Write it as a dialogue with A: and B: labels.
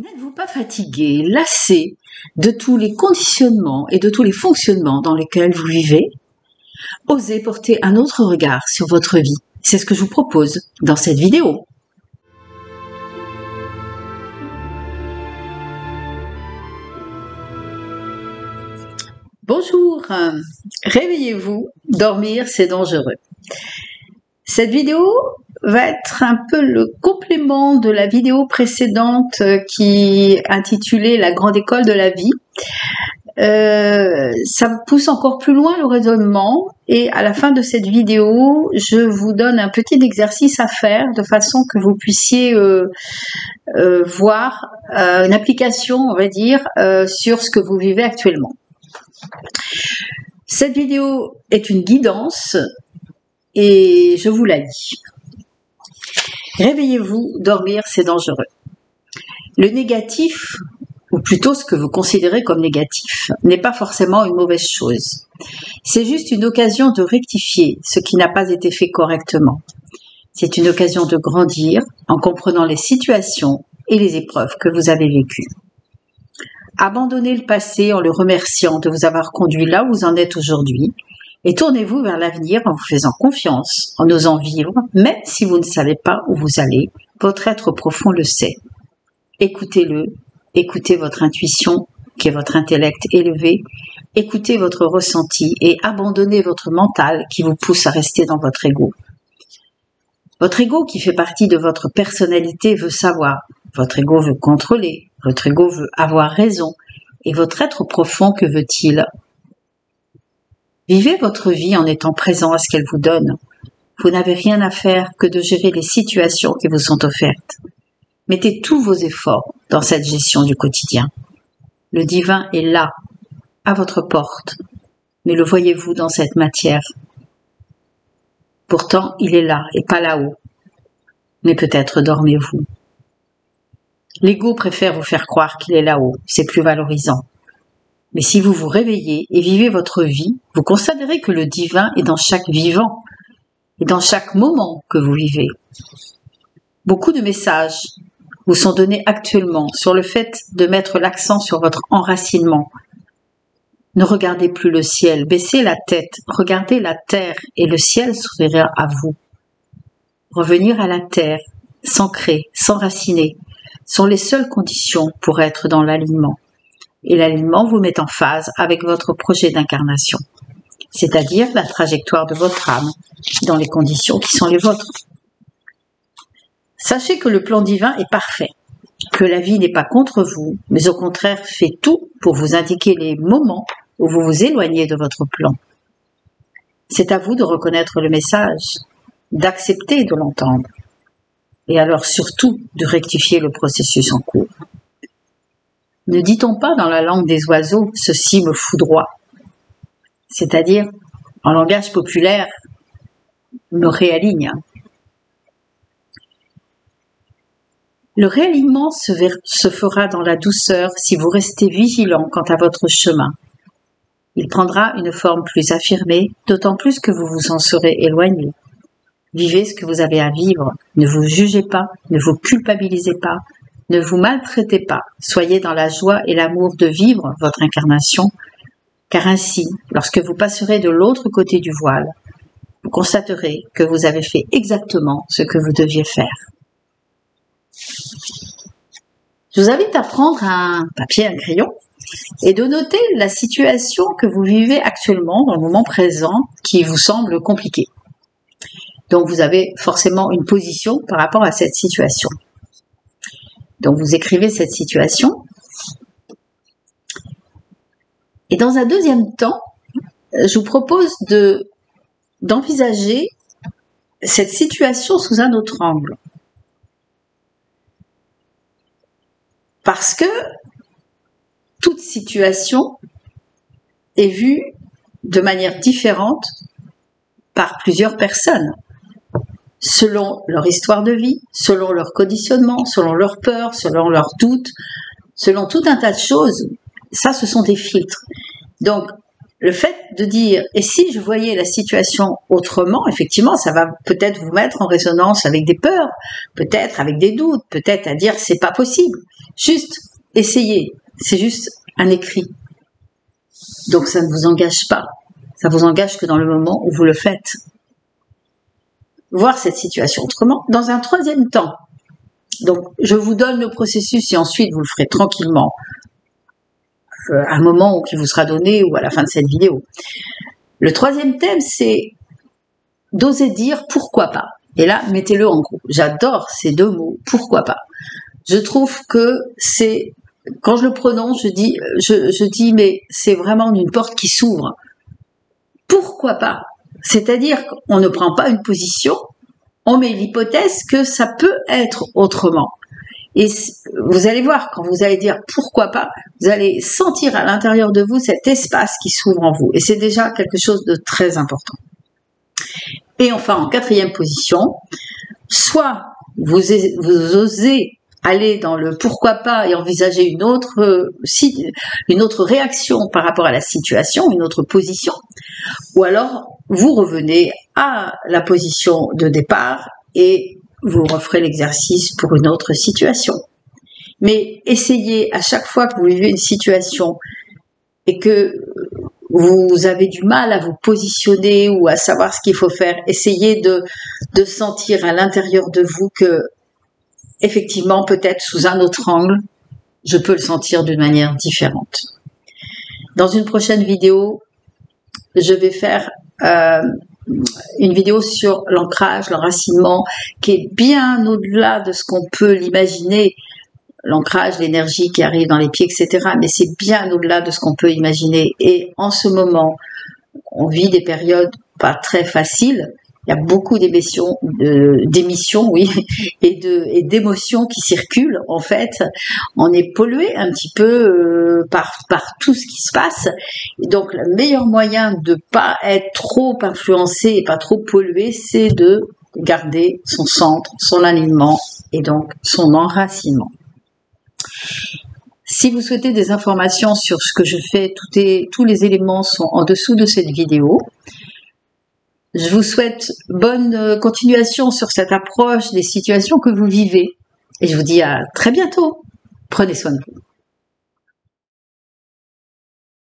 A: N'êtes-vous pas fatigué, lassé de tous les conditionnements et de tous les fonctionnements dans lesquels vous vivez? Osez porter un autre regard sur votre vie. C'est ce que je vous propose dans cette vidéo. Bonjour, réveillez-vous, dormir c'est dangereux. Cette vidéo va être un peu le complément de la vidéo précédente qui est intitulée La grande école de la vie. Ça pousse encore plus loin le raisonnement et à la fin de cette vidéo, je vous donne un petit exercice à faire de façon que vous puissiez voir une application, on va dire, sur ce que vous vivez actuellement. Cette vidéo est une guidance et je vous la lis. Réveillez-vous, dormir c'est dangereux. Le négatif, ou plutôt ce que vous considérez comme négatif, n'est pas forcément une mauvaise chose. C'est juste une occasion de rectifier ce qui n'a pas été fait correctement. C'est une occasion de grandir en comprenant les situations et les épreuves que vous avez vécues. Abandonnez le passé en le remerciant de vous avoir conduit là où vous en êtes aujourd'hui et tournez-vous vers l'avenir en vous faisant confiance, en osant vivre, même si vous ne savez pas où vous allez, votre être profond le sait. Écoutez-le, écoutez votre intuition, qui est votre intellect élevé, écoutez votre ressenti et abandonnez votre mental qui vous pousse à rester dans votre ego. Votre ego qui fait partie de votre personnalité veut savoir, votre ego veut contrôler, votre ego veut avoir raison, et votre être profond, que veut-il? Vivez votre vie en étant présent à ce qu'elle vous donne. Vous n'avez rien à faire que de gérer les situations qui vous sont offertes. Mettez tous vos efforts dans cette gestion du quotidien. Le divin est là, à votre porte. Mais le voyez-vous dans cette matière? Pourtant, il est là et pas là-haut. Mais peut-être dormez-vous. L'ego préfère vous faire croire qu'il est là-haut, c'est plus valorisant. Mais si vous vous réveillez et vivez votre vie, vous constaterez que le divin est dans chaque vivant et dans chaque moment que vous vivez. Beaucoup de messages vous sont donnés actuellement sur le fait de mettre l'accent sur votre enracinement. Ne regardez plus le ciel, baissez la tête, regardez la terre et le ciel s'ouvrira à vous. Revenir à la terre, s'ancrer, s'enraciner, sont les seules conditions pour être dans l'alignement. Et l'alignement vous met en phase avec votre projet d'incarnation, c'est-à-dire la trajectoire de votre âme dans les conditions qui sont les vôtres. Sachez que le plan divin est parfait, que la vie n'est pas contre vous, mais au contraire fait tout pour vous indiquer les moments où vous vous éloignez de votre plan. C'est à vous de reconnaître le message, d'accepter de l'entendre, et alors surtout de rectifier le processus en cours. Ne dit-on pas dans la langue des oiseaux « ceci me foudroie », c'est-à-dire, en langage populaire, me réaligne. Le réalignement se fera dans la douceur si vous restez vigilant quant à votre chemin. Il prendra une forme plus affirmée, d'autant plus que vous vous en serez éloigné. Vivez ce que vous avez à vivre, ne vous jugez pas, ne vous culpabilisez pas, ne vous maltraitez pas, soyez dans la joie et l'amour de vivre votre incarnation, car ainsi, lorsque vous passerez de l'autre côté du voile, vous constaterez que vous avez fait exactement ce que vous deviez faire. Je vous invite à prendre un papier, un crayon, et de noter la situation que vous vivez actuellement, dans le moment présent, qui vous semble compliquée. Donc vous avez forcément une position par rapport à cette situation. Donc vous écrivez cette situation. Et dans un deuxième temps, je vous propose d'envisager cette situation sous un autre angle. Parce que toute situation est vue de manière différente par plusieurs personnes, selon leur histoire de vie, selon leur conditionnement, selon leurs peurs, selon leurs doutes, selon tout un tas de choses. Ça, ce sont des filtres. Donc, le fait de dire « et si je voyais la situation autrement », effectivement, ça va peut-être vous mettre en résonance avec des peurs, peut-être avec des doutes, peut-être à dire « c'est pas possible ». Juste essayez, c'est juste un écrit. Donc ça ne vous engage pas, ça vous engage que dans le moment où vous le faites. Voir cette situation autrement. Dans un troisième temps, donc je vous donne le processus et ensuite vous le ferez tranquillement à un moment qui vous sera donné ou à la fin de cette vidéo. Le troisième thème, c'est d'oser dire pourquoi pas. Et là, mettez-le en gros. J'adore ces deux mots, pourquoi pas. Je trouve que c'est, quand je le prononce, je dis mais c'est vraiment une porte qui s'ouvre. Pourquoi pas? C'est-à-dire qu'on ne prend pas une position, on met l'hypothèse que ça peut être autrement. Et vous allez voir, quand vous allez dire pourquoi pas, vous allez sentir à l'intérieur de vous cet espace qui s'ouvre en vous. Et c'est déjà quelque chose de très important. Et enfin, en quatrième position, soit vous osez aller dans le pourquoi pas et envisager une autre réaction par rapport à la situation, une autre position, ou alors vous revenez à la position de départ et vous referez l'exercice pour une autre situation. Mais essayez à chaque fois que vous vivez une situation et que vous avez du mal à vous positionner ou à savoir ce qu'il faut faire, essayez de sentir à l'intérieur de vous que, effectivement, peut-être sous un autre angle, je peux le sentir d'une manière différente. Dans une prochaine vidéo, je vais faire une vidéo sur l'ancrage, l'enracinement, qui est bien au-delà de ce qu'on peut l'imaginer. L'ancrage, l'énergie qui arrive dans les pieds, etc. Mais c'est bien au-delà de ce qu'on peut imaginer. Et en ce moment, on vit des périodes pas très faciles. Il y a beaucoup d'émissions, oui, et d'émotions qui circulent. En fait, on est pollué un petit peu par tout ce qui se passe. Et donc, le meilleur moyen de pas être trop influencé et pas trop pollué, c'est de garder son centre, son alignement et donc son enracinement. Si vous souhaitez des informations sur ce que je fais, tous les éléments sont en dessous de cette vidéo. Je vous souhaite bonne continuation sur cette approche des situations que vous vivez. Et je vous dis à très bientôt. Prenez soin de vous.